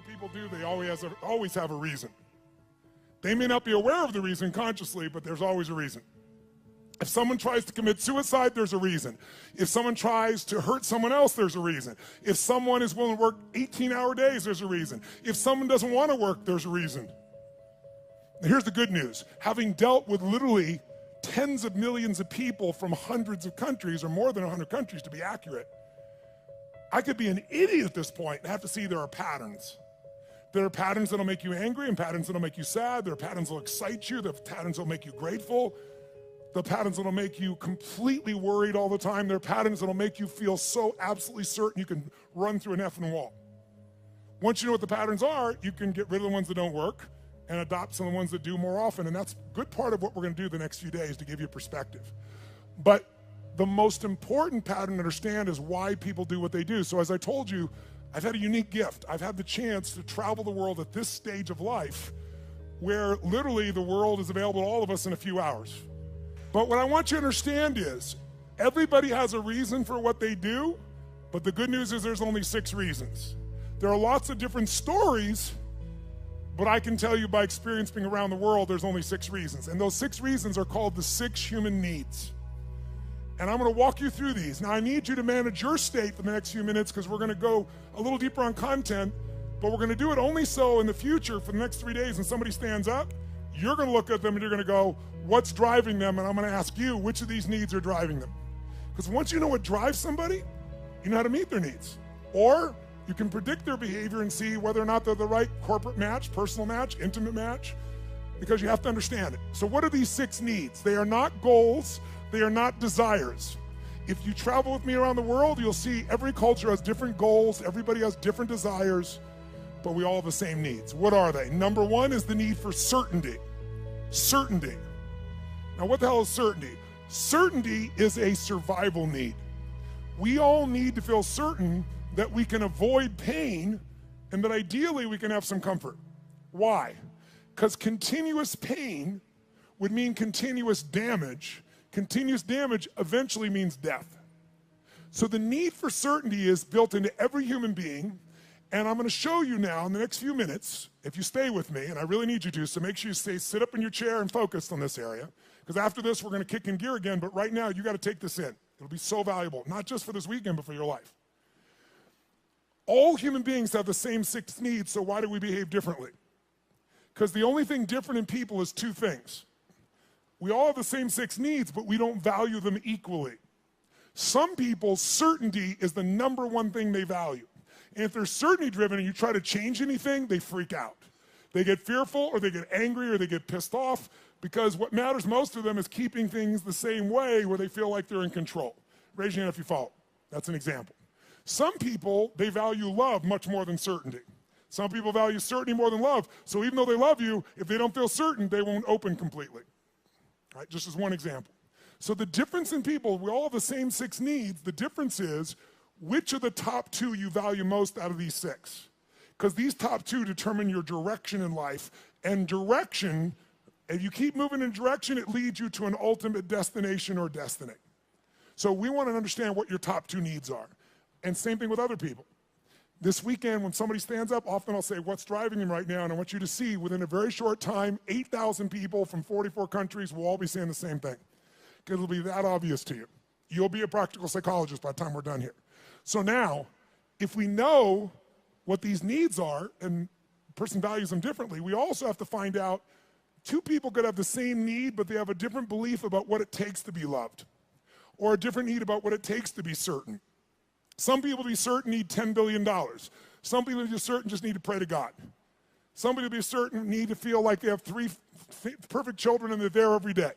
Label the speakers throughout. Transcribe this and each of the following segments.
Speaker 1: people do, they always have a reason. They may not be aware of the reason consciously, but there's always a reason. If someone tries to commit suicide, there's a reason. If someone tries to hurt someone else, there's a reason. If someone is willing to work 18-hour days, there's a reason. If someone doesn't want to work, there's a reason. Now, here's the good news. Having dealt with literally tens of millions of people from hundreds of countries, or more than 100 countries to be accurate, I could be an idiot at this point and have to see there are patterns. There are patterns that'll make you angry and patterns that'll make you sad. There are patterns that'll excite you. There are patterns that'll make you grateful. There are patterns that'll make you completely worried all the time. There are patterns that'll make you feel so absolutely certain you can run through an effing wall. Once you know what the patterns are, you can get rid of the ones that don't work and adopt some of the ones that do more often. And that's a good part of what we're going to do the next few days to give you perspective. But the most important pattern to understand is why people do what they do. So as I told you, I've had a unique gift. I've had the chance to travel the world at this stage of life where literally the world is available to all of us in a few hours. But what I want you to understand is everybody has a reason for what they do, but the good news is there's only 6 reasons. There are lots of different stories, but I can tell you by experience being around the world, there's only 6 reasons. And those 6 reasons are called the 6 human needs. And I'm going to walk you through these. Now, I need you to manage your state for the next few minutes because we're going to go a little deeper on content, but we're going to do it only so in the future for the next 3 days when somebody stands up, you're going to look at them and you're going to go, what's driving them? And I'm going to ask you, which of these needs are driving them? Because once you know what drives somebody, you know how to meet their needs. Or you can predict their behavior and see whether or not they're the right corporate match, personal match, intimate match, because you have to understand it. So what are these 6 needs? They are not goals. They are not desires. If you travel with me around the world, you'll see every culture has different goals. Everybody has different desires, but we all have the same needs. What are they? Number 1 is the need for certainty. Certainty. Now, what the hell is certainty? Certainty is a survival need. We all need to feel certain that we can avoid pain and that ideally we can have some comfort. Why? Because continuous pain would mean continuous damage. Continuous damage eventually means death. So the need for certainty is built into every human being, and I'm going to show you now in the next few minutes, if you stay with me, and I really need you to, so make sure you sit up in your chair and focused on this area, because after this we're going to kick in gear again, but right now you got to take this in. It'll be so valuable, not just for this weekend, but for your life. All human beings have the same 6 needs, so why do we behave differently? Because the only thing different in people is 2 things. We all have the same 6 needs, but we don't value them equally. Some people, certainty is the number 1 thing they value. And if they're certainty driven and you try to change anything, they freak out. They get fearful or they get angry or they get pissed off because what matters most to them is keeping things the same way where they feel like they're in control. Raise your hand if you follow. That's an example. Some people, they value love much more than certainty. Some people value certainty more than love. So even though they love you, if they don't feel certain, they won't open completely. Right? Just as one example. So the difference in people, we all have the same 6 needs. The difference is which of the top 2 you value most out of these 6. Because these top 2 determine your direction in life. And direction, if you keep moving in direction, it leads you to an ultimate destination or destiny. So we want to understand what your top 2 needs are. And same thing with other people. This weekend, when somebody stands up, often I'll say, what's driving them right now? And I want you to see, within a very short time, 8,000 people from 44 countries will all be saying the same thing. Because it'll be that obvious to you. You'll be a practical psychologist by the time we're done here. So now, if we know what these needs are, and a person values them differently, we also have to find out 2 people could have the same need, but they have a different belief about what it takes to be loved. Or a different need about what it takes to be certain. Some people to be certain need $10 billion. Some people to be certain just need to pray to God. Some people to be certain need to feel like they have 3 perfect children and they're there every day.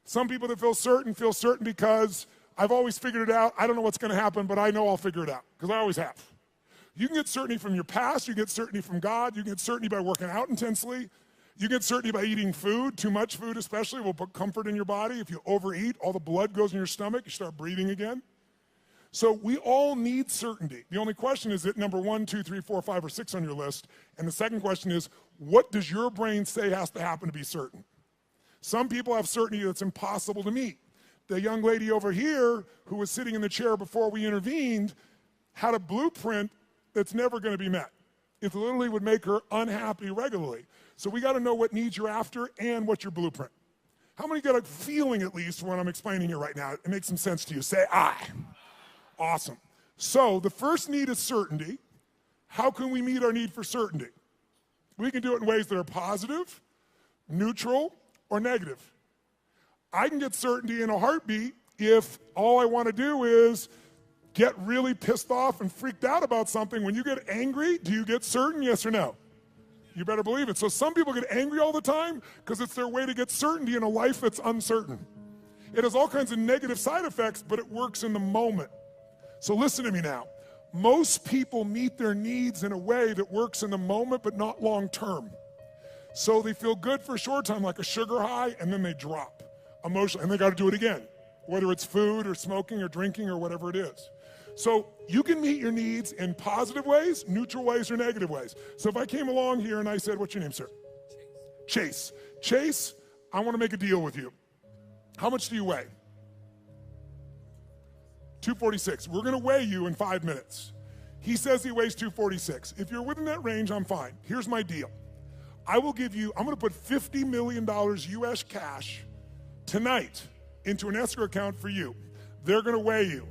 Speaker 1: Some people that feel certain because I've always figured it out. I don't know what's going to happen, but I know I'll figure it out because I always have. You can get certainty from your past. You get certainty from God. You get certainty by working out intensely. You get certainty by eating food. Too much food especially will put comfort in your body. If you overeat, all the blood goes in your stomach. You start breathing again. So we all need certainty. The only question is it number 1, 2, 3, 4, 5, or 6 on your list? And the second question is, what does your brain say has to happen to be certain? Some people have certainty that's impossible to meet. The young lady over here who was sitting in the chair before we intervened had a blueprint that's never going to be met. It literally would make her unhappy regularly. So we got to know what needs you're after and what's your blueprint. How many get a feeling, at least, when I'm explaining it right now? It makes some sense to you. Say, I. Awesome. So the first need is certainty. How can we meet our need for certainty? We can do it in ways that are positive, neutral, or negative. I can get certainty in a heartbeat if all I want to do is get really pissed off and freaked out about something. When you get angry, do you get certain, yes or no? You better believe it. So some people get angry all the time because it's their way to get certainty in a life that's uncertain. It has all kinds of negative side effects, but it works in the moment. So listen to me now. Most people meet their needs in a way that works in the moment, but not long term. So they feel good for a short time, like a sugar high, and then they drop emotionally, and they got to do it again, whether it's food or smoking or drinking or whatever it is. So you can meet your needs in positive ways, neutral ways, or negative ways. So if I came along here and I said, what's your name, sir? Chase. Chase, I want to make a deal with you. How much do you weigh? 246. We're going to weigh you in 5 minutes. He says he weighs 246. If you're within that range, I'm fine. Here's my deal. I will give you, I'm going to put $50 million US cash tonight into an escrow account for you. They're going to weigh you.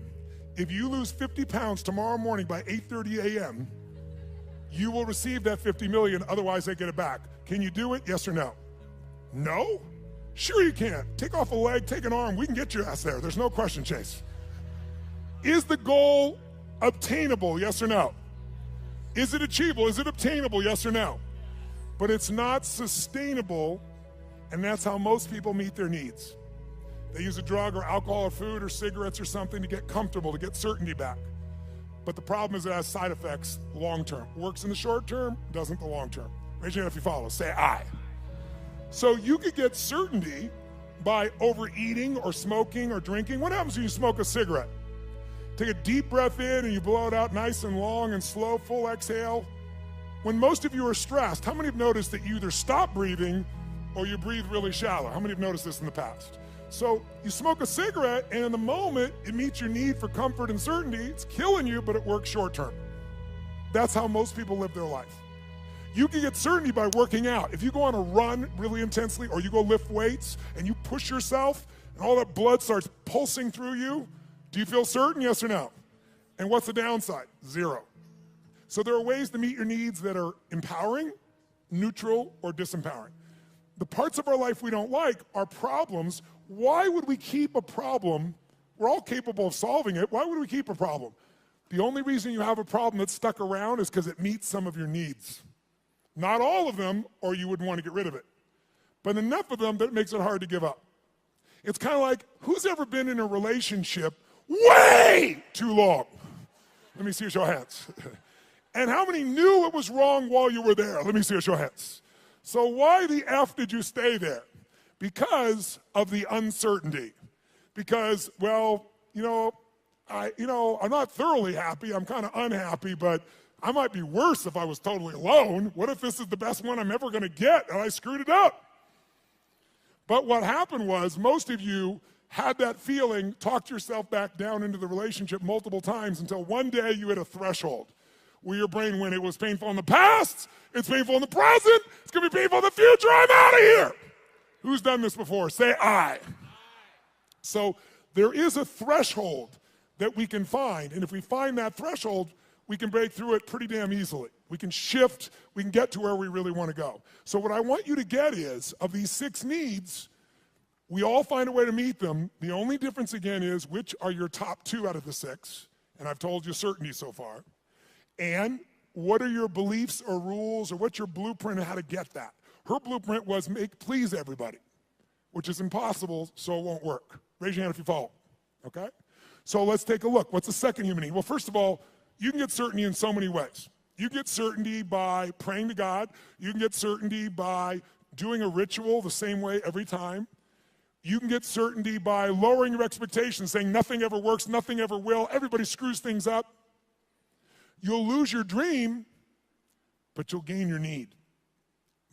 Speaker 1: If you lose 50 pounds tomorrow morning by 8:30 a.m., you will receive that 50 million, otherwise they get it back. Can you do it, yes or no? No? Sure you can. Take off a leg, take an arm, we can get your ass there. There's no question, Chase. Is the goal obtainable, yes or no? Is it achievable? Is it obtainable, yes or no? But it's not sustainable, and that's how most people meet their needs. They use a drug or alcohol or food or cigarettes or something to get comfortable, to get certainty back. But the problem is it has side effects long term. Works in the short term, doesn't the long term. Raise your hand if you follow. Say I. So you could get certainty by overeating or smoking or drinking. What happens when you smoke a cigarette? Take a deep breath in and you blow it out nice and long and slow, full exhale. When most of you are stressed, how many have noticed that you either stop breathing or you breathe really shallow? How many have noticed this in the past? So you smoke a cigarette, and in the moment, it meets your need for comfort and certainty. It's killing you, but it works short term. That's how most people live their life. You can get certainty by working out. If you go on a run really intensely, or you go lift weights, and you push yourself, and all that blood starts pulsing through you, do you feel certain, yes or no? And what's the downside? Zero. So there are ways to meet your needs that are empowering, neutral, or disempowering. The parts of our life we don't like are problems. Why would we keep a problem? We're all capable of solving it. Why would we keep a problem? The only reason you have a problem that's stuck around is because it meets some of your needs. Not all of them, or you wouldn't want to get rid of it. But enough of them that it makes it hard to give up. It's kind of like, who's ever been in a relationship way too long? Let me see a show of hands. And how many knew it was wrong while you were there? Let me see a show of hands. So why the F did you stay there? Because of the uncertainty. Because, well, I'm not thoroughly happy. I'm kind of unhappy, but I might be worse if I was totally alone. What if this is the best one I'm ever going to get and I screwed it up? But what happened was most of you had that feeling, talked yourself back down into the relationship multiple times until one day you hit a threshold where your brain went, it was painful in the past, it's painful in the present, it's going to be painful in the future, I'm out of here. Who's done this before? Say I. So there is a threshold that we can find, and if we find that threshold, we can break through it pretty damn easily. We can shift, we can get to where we really want to go. So what I want you to get is, of these 6 needs, we all find a way to meet them. The only difference, again, is which are your top 2 out of the 6, and I've told you certainty so far. And what are your beliefs or rules, or what's your blueprint on how to get that? Her blueprint was please everybody, which is impossible, so it won't work. Raise your hand if you follow, okay? So let's take a look. What's the second human need? Well, first of all, you can get certainty in so many ways. You get certainty by praying to God. You can get certainty by doing a ritual the same way every time. You can get certainty by lowering your expectations, saying nothing ever works, nothing ever will, everybody screws things up. You'll lose your dream, but you'll gain your need.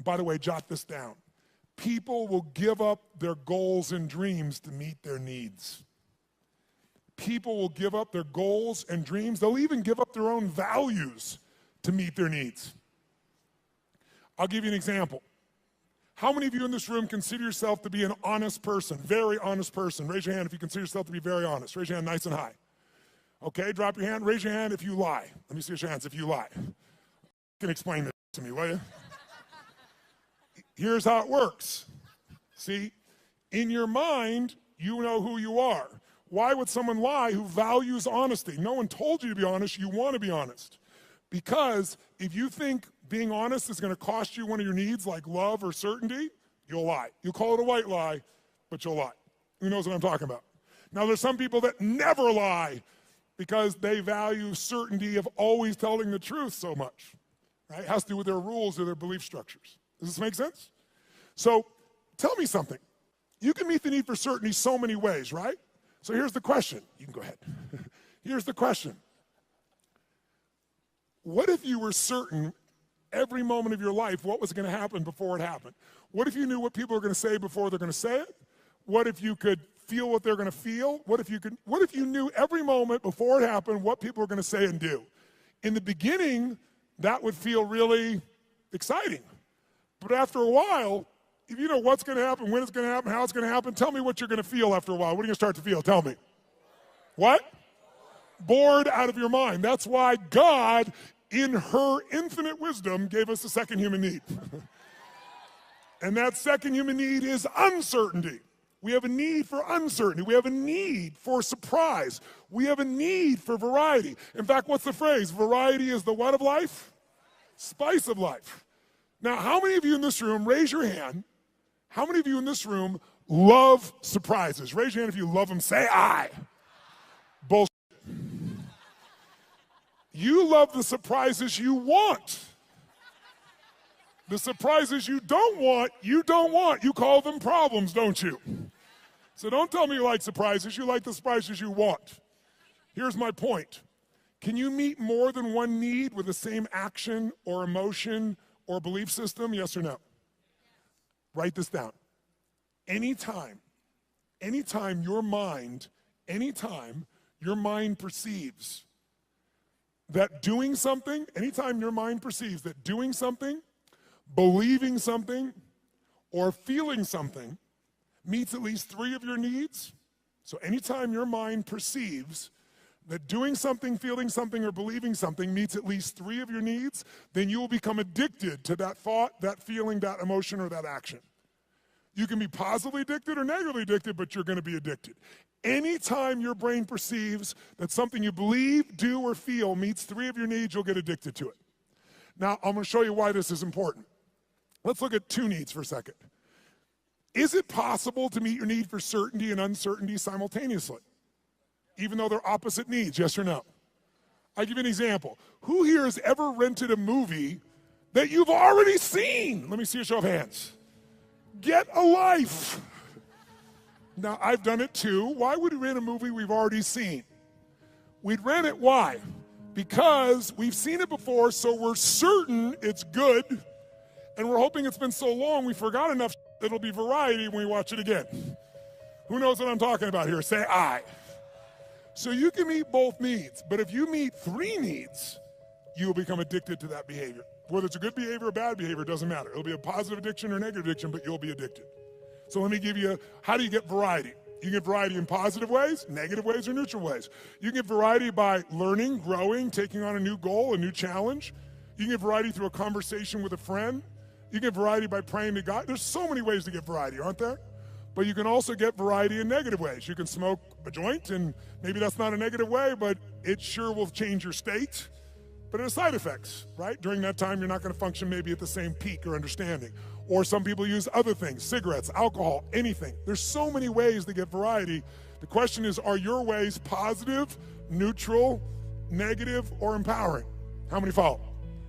Speaker 1: By the way, jot this down. People will give up their goals and dreams to meet their needs. People will give up their goals and dreams. They'll even give up their own values to meet their needs. I'll give you an example. How many of you in this room consider yourself to be an honest person, very honest person? Raise your hand if you consider yourself to be very honest. Raise your hand nice and high. Okay, drop your hand. Raise your hand if you lie. Let me see your hands if you lie. You can explain this to me, will you? Here's how it works. See, in your mind, you know who you are. Why would someone lie who values honesty? No one told you to be honest. You want to be honest. Because if you think being honest is going to cost you one of your needs like love or certainty, you'll lie. You'll call it a white lie, but you'll lie. Who knows what I'm talking about? Now, there's some people that never lie because they value certainty of always telling the truth so much. Right? It has to do with their rules or their belief structures. Does this make sense? So tell me something. You can meet the need for certainty so many ways, right? So here's the question. You can go ahead. Here's the question. What if you were certain every moment of your life what was going to happen before it happened? What if you knew what people are going to say before they're going to say it? What if you could feel what they're going to feel? What if you knew every moment before it happened what people are going to say and do? In the beginning, that would feel really exciting. But after a while, if you know what's going to happen, when it's going to happen, how it's going to happen, tell me what you're going to feel after a while. What are you going to start to feel? Tell me. What? Bored out of your mind. That's why God, in her infinite wisdom, gave us a second human need. And that second human need is uncertainty. We have a need for uncertainty. We have a need for surprise. We have a need for variety. In fact, what's the phrase? Variety is the what of life? Spice of life. Now, how many of you in this room, raise your hand, how many of you in this room love surprises? Raise your hand if you love them. Say I. Bullshit. You love the surprises you want. The surprises you don't want, you don't want. You call them problems, don't you? So don't tell me you like surprises. You like the surprises you want. Here's my point. Can you meet more than one need with the same action or emotion or belief system? Yes or no? Write this down. Anytime your mind perceives that doing something, believing something, or feeling something meets at least three of your needs. So anytime your mind perceives that doing something, feeling something, or believing something meets at least three of your needs, then you will become addicted to that thought, that feeling, that emotion, or that action. You can be positively addicted or negatively addicted, but you're going to be addicted. Anytime your brain perceives that something you believe, do, or feel meets three of your needs, you'll get addicted to it. Now, I'm going to show you why this is important. Let's look at two needs for a second. Is it possible to meet your need for certainty and uncertainty simultaneously, even though they're opposite needs, yes or no? I'll give you an example. Who here has ever rented a movie that you've already seen? Let me see a show of hands. Get a life. Now, I've done it too. Why would we rent a movie we've already seen? We'd rent it, why? Because we've seen it before, so we're certain it's good, and we're hoping it's been so long we forgot enough it'll be variety when we watch it again. Who knows what I'm talking about here? Say I. So you can meet both needs, but if you meet three needs, you'll become addicted to that behavior. Whether it's a good behavior or bad behavior, doesn't matter. It'll be a positive addiction or negative addiction, but you'll be addicted. So let me give you, how do you get variety? You get variety in positive ways, negative ways, or neutral ways. You get variety by learning, growing, taking on a new goal, a new challenge. You can get variety through a conversation with a friend. You get variety by praying to God. There's so many ways to get variety, aren't there? But you can also get variety in negative ways. You can smoke a joint, and maybe that's not a negative way, but it sure will change your state. But it has side effects, right? During that time, you're not going to function maybe at the same peak or understanding. Or some people use other things, cigarettes, alcohol, anything. There's so many ways to get variety. The question is, are your ways positive, neutral, negative, or empowering? How many follow?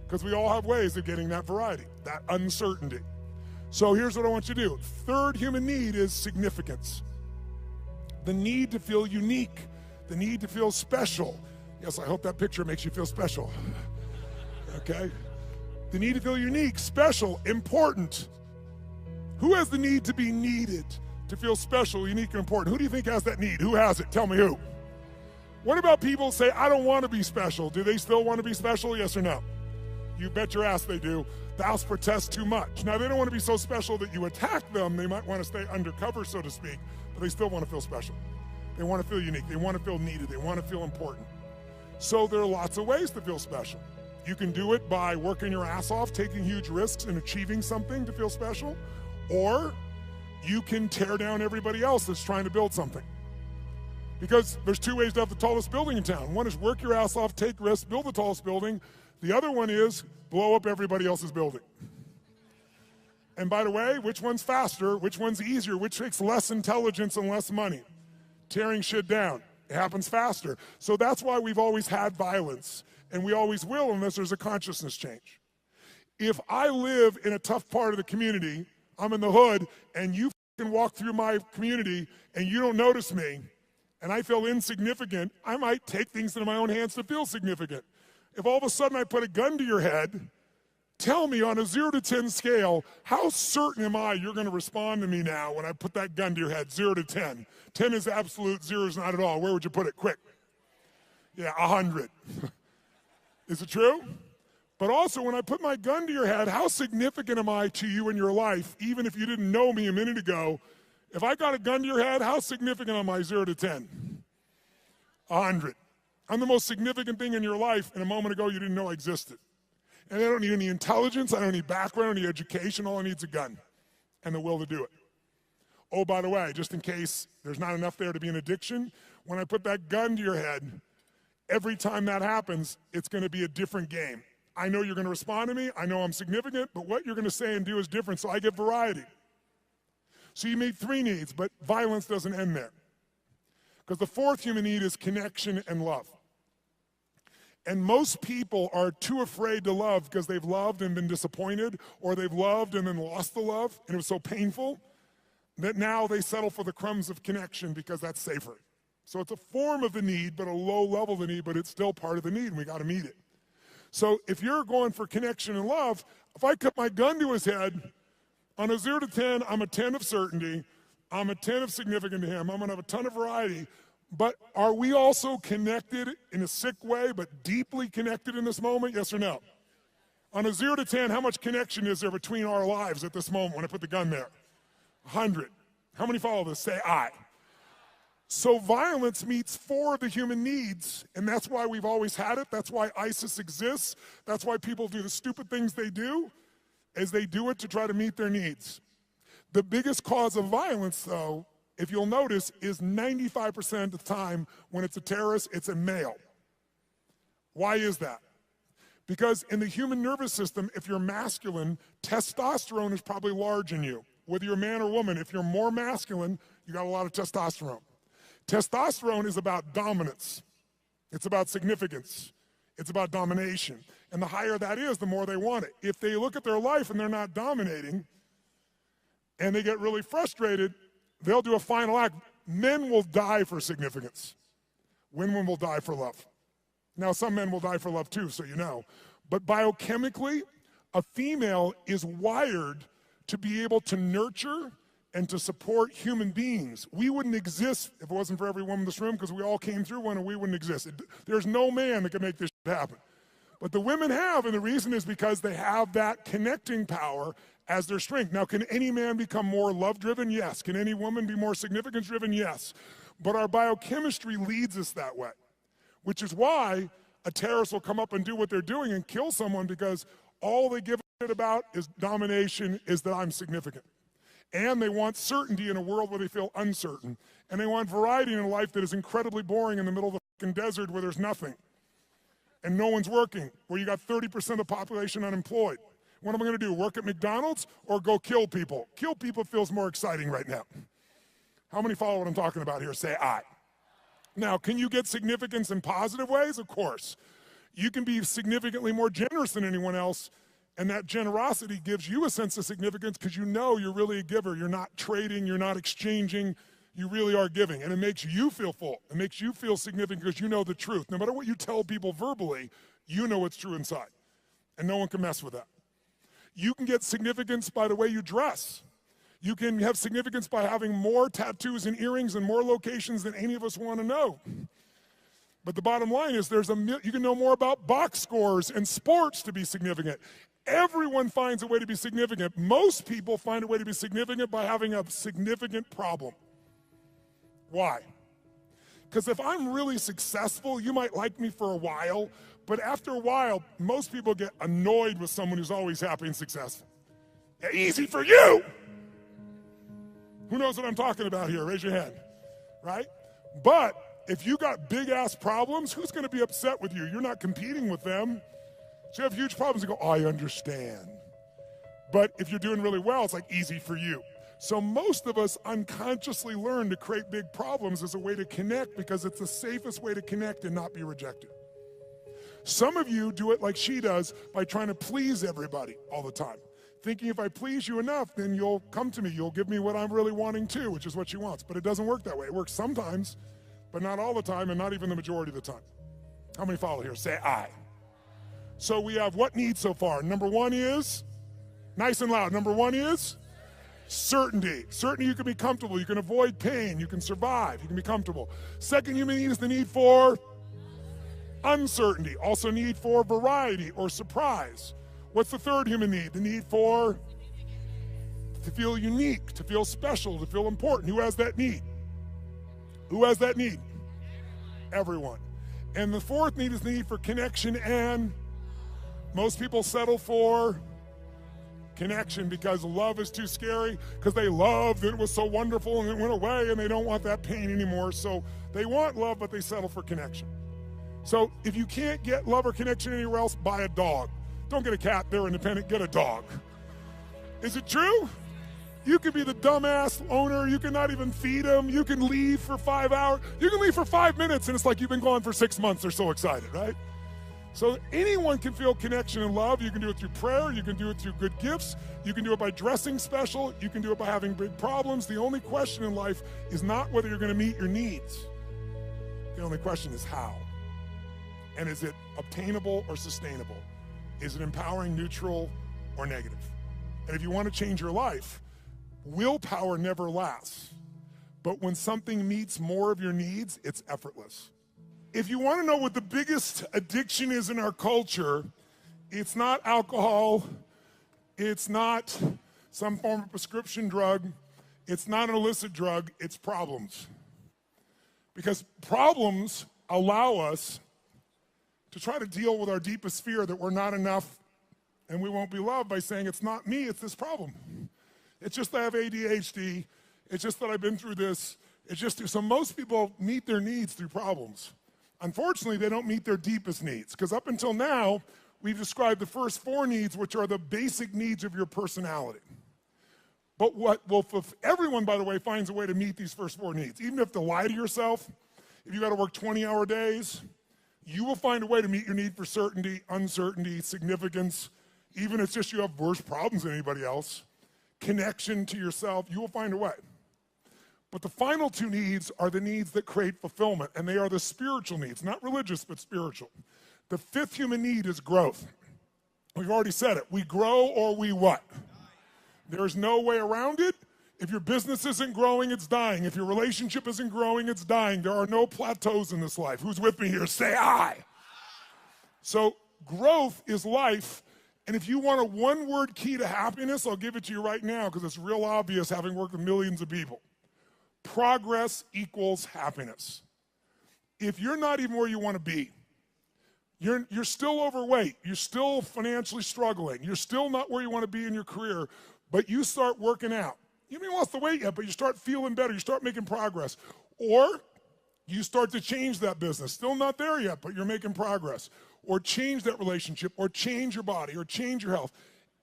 Speaker 1: Because we all have ways of getting that variety, that uncertainty. So here's what I want you to do. Third human need is significance. The need to feel unique, the need to feel special. Yes, I hope that picture makes you feel special. Okay? The need to feel unique, special, important. Who has the need to be needed, to feel special, unique, and important? Who do you think has that need? Who has it? Tell me who. What about people who say, I don't want to be special? Do they still want to be special? Yes or no? You bet your ass they do. Thou protest too much. Now, they don't want to be so special that you attack them. They might want to stay undercover, so to speak, but they still want to feel special. They want to feel unique. They want to feel needed. They want to feel important. So there are lots of ways to feel special. You can do it by working your ass off, taking huge risks and achieving something to feel special, or you can tear down everybody else that's trying to build something. Because there's two ways to have the tallest building in town. One is work your ass off, take risks, build the tallest building. The other one is blow up everybody else's building. And by the way, which one's faster, which one's easier, which takes less intelligence and less money? Tearing shit down. It happens faster. So that's why we've always had violence, and we always will unless there's a consciousness change. If I live in a tough part of the community, I'm in the hood, and you can walk through my community and you don't notice me, and I feel insignificant, I might take things into my own hands to feel significant. If all of a sudden I put a gun to your head, tell me on a 0 to 10 scale, how certain am I you're going to respond to me now when I put that gun to your head, 0 to 10? 10 is absolute, 0 is not at all. Where would you put it? Quick. Yeah, 100. Is it true? But also, when I put my gun to your head, how significant am I to you in your life, even if you didn't know me a minute ago? If I got a gun to your head, how significant am I, 0 to 10? 100. I'm the most significant thing in your life, and a moment ago you didn't know I existed. And I don't need any intelligence, I don't need background, I don't need education, all I need is a gun and the will to do it. Oh, by the way, just in case there's not enough there to be an addiction, when I put that gun to your head, every time that happens, it's going to be a different game. I know you're going to respond to me, I know I'm significant, but what you're going to say and do is different, so I get variety. So you meet 3 needs, but violence doesn't end there. Because the 4th human need is connection and love. And most people are too afraid to love because they've loved and been disappointed, or they've loved and then lost the love, and it was so painful that now they settle for the crumbs of connection because that's safer. So it's a form of the need, but a low level of the need, but it's still part of the need, and we got to meet it. So if you're going for connection and love, if I cut my gun to his head, on a 0 to 10, I'm a 10 of certainty, I'm a 10 of significant to him, I'm going to have a ton of variety. But are we also connected in a sick way, but deeply connected in this moment? Yes or no? On a 0 to 10, how much connection is there between our lives at this moment when I put the gun there? 100. How many follow this? Say I. So violence meets 4 of the human needs, and that's why we've always had it. That's why ISIS exists. That's why people do the stupid things they do, is they do it to try to meet their needs. The biggest cause of violence, though, if you'll notice, is 95% of the time when it's a terrorist, it's a male. Why is that? Because in the human nervous system, if you're masculine, testosterone is probably large in you. Whether you're a man or woman, if you're more masculine, you got a lot of testosterone. Testosterone is about dominance. It's about significance. It's about domination. And the higher that is, the more they want it. If they look at their life and they're not dominating, and they get really frustrated, they'll do a final act. Men will die for significance. Women will die for love. Now, some men will die for love too, so you know. But biochemically, a female is wired to be able to nurture and to support human beings. We wouldn't exist if it wasn't for every woman in this room, because we all came through one and we wouldn't exist. There's no man that can make this shit happen. But the women have, and the reason is because they have that connecting power as their strength. Now, can any man become more love-driven? Yes. Can any woman be more significance-driven? Yes. But our biochemistry leads us that way, which is why a terrorist will come up and do what they're doing and kill someone, because all they give a shit about is domination, is that I'm significant. And they want certainty in a world where they feel uncertain. And they want variety in a life that is incredibly boring in the middle of the fucking desert where there's nothing. And no one's working, where you got 30% of the population unemployed. What am I going to do, work at McDonald's or go kill people? Kill people feels more exciting right now. How many follow what I'm talking about here? Say I. Now, can you get significance in positive ways? Of course. You can be significantly more generous than anyone else, and that generosity gives you a sense of significance because you know you're really a giver. You're not trading, you're not exchanging, you really are giving. And it makes you feel full. It makes you feel significant because you know the truth. No matter what you tell people verbally, you know what's true inside. And no one can mess with that. You can get significance by the way you dress. You can have significance by having more tattoos and earrings in more locations than any of us want to know. But the bottom line is you can know more about box scores and sports to be significant. Everyone finds a way to be significant. Most people find a way to be significant by having a significant problem. Why? Because if I'm really successful, you might like me for a while, but after a while, most people get annoyed with someone who's always happy and successful. Yeah, easy for you! Who knows what I'm talking about here? Raise your hand, right? But if you got big-ass problems, who's going to be upset with you? You're not competing with them. So you have huge problems and go, oh, I understand. But if you're doing really well, it's like easy for you. So most of us unconsciously learn to create big problems as a way to connect because it's the safest way to connect and not be rejected. Some of you do it like she does by trying to please everybody all the time. Thinking if I please you enough, then you'll come to me. You'll give me what I'm really wanting too, which is what she wants. But it doesn't work that way. It works sometimes, but not all the time and not even the majority of the time. How many follow here? Say I. So we have what needs so far? Number one is, nice and loud, number one is certainty. Certainty you can be comfortable, you can avoid pain, you can survive, you can be comfortable. Second human need is the need for uncertainty, also need for variety or surprise. What's the third human need? The need for to feel unique, to feel special, to feel important. Who has that need? Who has that need? Everyone. And the fourth need is the need for connection, and most people settle for connection because love is too scary, because they loved it was so wonderful and it went away and they don't want that pain anymore. So they want love, but they settle for connection. So if you can't get love or connection anywhere else, buy a dog. Don't get a cat, they're independent, get a dog. Is it true? You can be the dumbass owner, you can not even feed them, you can leave for 5 hours, you can leave for 5 minutes and it's like you've been gone for 6 months, they're so excited, right? So anyone can feel connection and love. You can do it through prayer, you can do it through good gifts, you can do it by dressing special, you can do it by having big problems. The only question in life is not whether you're gonna meet your needs. The only question is how. And is it obtainable or sustainable? Is it empowering, neutral, or negative? And if you want to change your life, willpower never lasts. But when something meets more of your needs, it's effortless. If you want to know what the biggest addiction is in our culture, it's not alcohol, it's not some form of prescription drug, it's not an illicit drug, it's problems. Because problems allow us to try to deal with our deepest fear that we're not enough and we won't be loved by saying it's not me, it's this problem. It's just that I have ADHD, it's just that I've been through this, so most people meet their needs through problems. Unfortunately, they don't meet their deepest needs, because up until now, we've described the first 4 needs, which are the basic needs of your personality. But everyone, by the way, finds a way to meet these first 4 needs. Even if you have to lie to yourself, if you got to work 20-hour days, you will find a way to meet your need for certainty, uncertainty, significance, even if it's just you have worse problems than anybody else, connection to yourself, you will find a way. But the final 2 needs are the needs that create fulfillment, and they are the spiritual needs, not religious, but spiritual. The 5th human need is growth. We've already said it. We grow or we what? There's no way around it. If your business isn't growing, it's dying. If your relationship isn't growing, it's dying. There are no plateaus in this life. Who's with me here? Say I. So growth is life. And if you want a one-word key to happiness, I'll give it to you right now because it's real obvious having worked with millions of people. Progress equals happiness. If you're not even where you want to be, you're still overweight, you're still financially struggling, you're still not where you want to be in your career, but you start working out. You haven't lost the weight yet, but you start feeling better, you start making progress. Or you start to change that business. Still not there yet, but you're making progress. Or change that relationship, or change your body, or change your health.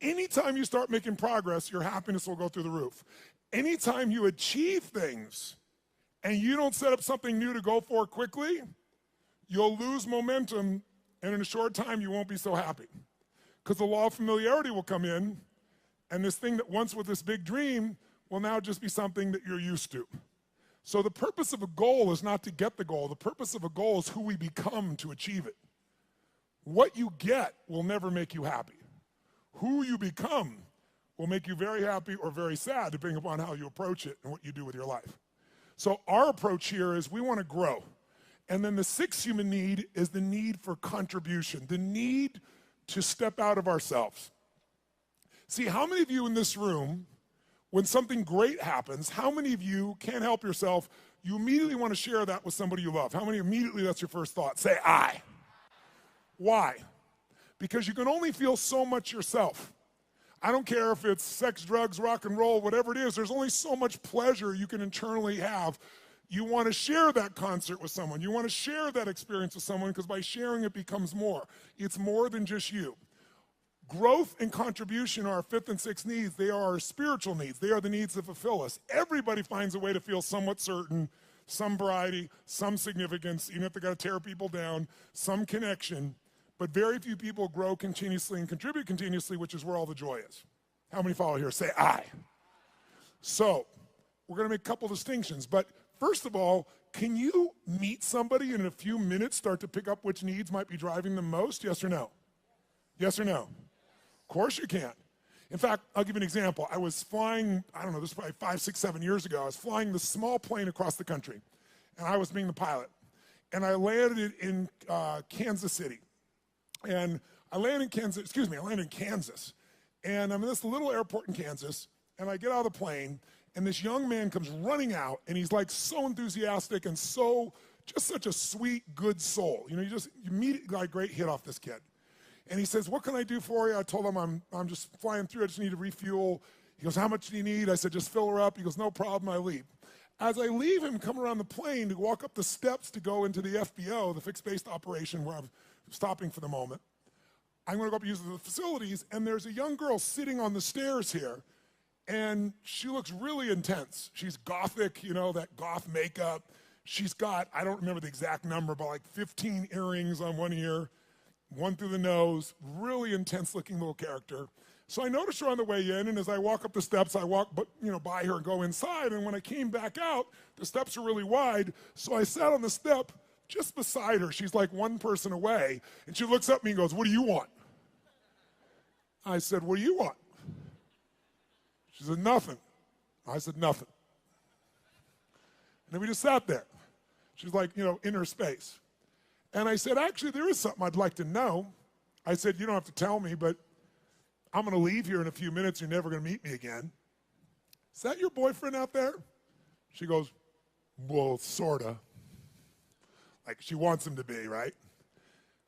Speaker 1: Anytime you start making progress, your happiness will go through the roof. Anytime you achieve things and you don't set up something new to go for quickly, you'll lose momentum, and in a short time you won't be so happy. Because the law of familiarity will come in, and this thing that once was this big dream will now just be something that you're used to. So the purpose of a goal is not to get the goal. The purpose of a goal is who we become to achieve it. What you get will never make you happy. Who you become will make you very happy or very sad, depending upon how you approach it and what you do with your life. So our approach here is we want to grow. And then the sixth human need is the need for contribution, the need to step out of ourselves. See, how many of you in this room, when something great happens, how many of you can't help yourself, you immediately want to share that with somebody you love? How many immediately that's your first thought? Say, I. Why? Because you can only feel so much yourself. I don't care if it's sex, drugs, rock and roll, whatever it is, there's only so much pleasure you can internally have. You want to share that concert with someone. You want to share that experience with someone because by sharing it becomes more. It's more than just you. Growth and contribution are our fifth and sixth needs. They are our spiritual needs. They are the needs that fulfill us. Everybody finds a way to feel somewhat certain, some variety, some significance, even if they got to tear people down, some connection. But very few people grow continuously and contribute continuously, which is where all the joy is. How many follow here? Say I. So we're going to make a couple distinctions. But first of all, can you meet somebody and in a few minutes start to pick up which needs might be driving them most? Yes or no? Yes or no? Of course you can. In fact, I'll give you an example. I was flying, I don't know, this was probably 5, 6, 7 years ago. I was flying this small plane across the country, and I was being the pilot. And I landed in Kansas City. And I landed in Kansas. And I'm in this little airport in Kansas, and I get out of the plane, and this young man comes running out, and he's like so enthusiastic and so, just such a sweet, good soul. You know, you immediately got a great hit off this kid. And he says, what can I do for you? I told him I'm just flying through. I just need to refuel. He goes, how much do you need? I said, just fill her up. He goes, no problem. I leave. As I leave him, come around the plane to walk up the steps to go into the FBO, the fixed-based operation where I'm stopping for the moment. I'm going to go up and use the facilities, and there's a young girl sitting on the stairs here, and she looks really intense. She's gothic, you know, that goth makeup. She's got, I don't remember the exact number, but like 15 earrings on one ear, one through the nose, really intense-looking little character. So I noticed her on the way in, and as I walk up the steps, I walk by her and go inside, and when I came back out, the steps are really wide, so I sat on the step just beside her. She's like one person away, and she looks up at me and goes, what do you want? I said, what do you want? She said, nothing. I said, nothing. And then we just sat there. She's like, in her space. And I said, actually, there is something I'd like to know. I said, you don't have to tell me, but I'm going to leave here in a few minutes. You're never going to meet me again. Is that your boyfriend out there? She goes, well, sort of. Like she wants him to be, right?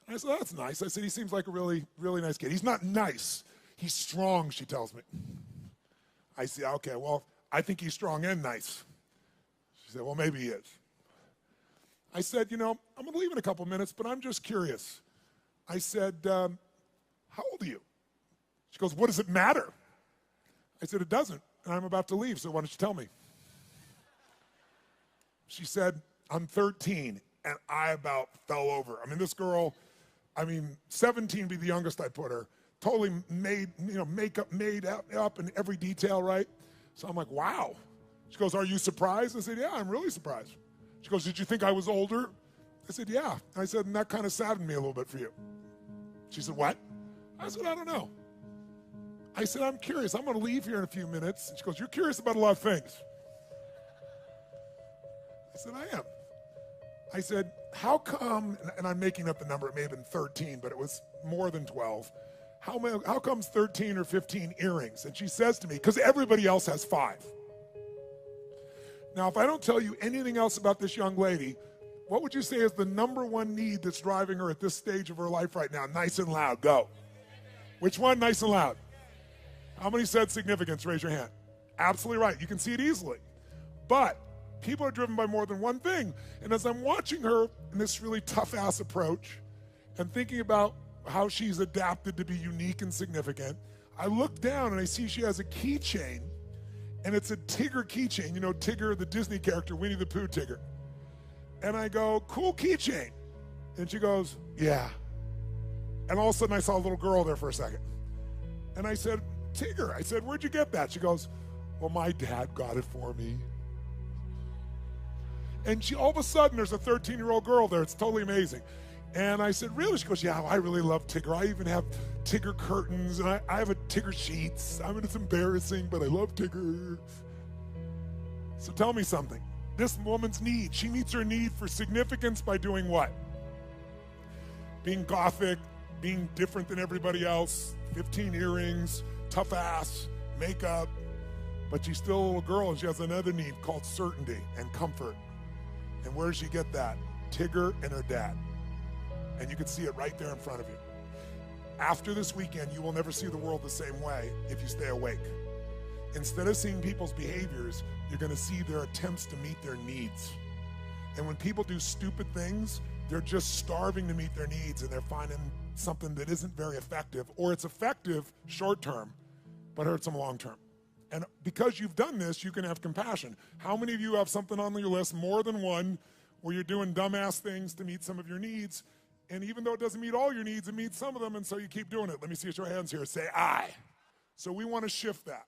Speaker 1: And I said, that's nice. I said, he seems like a really, really nice kid. He's not nice. He's strong, she tells me. I said, okay, well, I think he's strong and nice. She said, well, maybe he is. I said, I'm going to leave in a couple minutes, but I'm just curious. I said, how old are you? She goes, what does it matter? I said, it doesn't, and I'm about to leave, so why don't you tell me? She said, I'm 13, and I about fell over. This girl, 17 would be the youngest I put her, totally made, makeup made up in every detail, right? So I'm like, wow. She goes, are you surprised? I said, yeah, I'm really surprised. She goes, did you think I was older? I said, yeah. I said, and that kind of saddened me a little bit for you. She said, what? I said, I don't know. I said, I'm curious. I'm going to leave here in a few minutes. And she goes, you're curious about a lot of things. I said, I am. I said, how come, and I'm making up the number, it may have been 13, but it was more than 12. How comes 13 or 15 earrings? And she says to me, because everybody else has 5. Now, if I don't tell you anything else about this young lady, what would you say is the number one need that's driving her at this stage of her life right now? Nice and loud, go. Which one, nice and loud? How many said significance? Raise your hand. Absolutely right. You can see it easily. But people are driven by more than one thing. And as I'm watching her in this really tough-ass approach and thinking about how she's adapted to be unique and significant, I look down and I see she has a keychain, and it's a Tigger keychain. You know Tigger, the Disney character, Winnie the Pooh Tigger. And I go, cool keychain. And she goes, yeah. And all of a sudden I saw a little girl there for a second. And I said, Tigger, I said, where'd you get that? She goes, well, my dad got it for me. And all of a sudden, there's a 13-year-old girl there. It's totally amazing. And I said, really? She goes, yeah, I really love Tigger. I even have Tigger curtains, and I have a Tigger sheets. It's embarrassing, but I love Tigger. So tell me something. this woman's need. She meets her need for significance by doing what? Being gothic, being different than everybody else, 15 earrings, tough ass, makeup. But she's still a little girl and she has another need called certainty and comfort. And where does she get that? Tigger and her dad. And you can see it right there in front of you. After this weekend, you will never see the world the same way if you stay awake. Instead of seeing people's behaviors, you're going to see their attempts to meet their needs. And when people do stupid things, they're just starving to meet their needs and they're finding something that isn't very effective, or it's effective short term, but hurts them long term. And because you've done this, you can have compassion. How many of you have something on your list, more than one, where you're doing dumbass things to meet some of your needs, and even though it doesn't meet all your needs, it meets some of them, and so you keep doing it? Let me see your hands here. Say, I. So we want to shift that.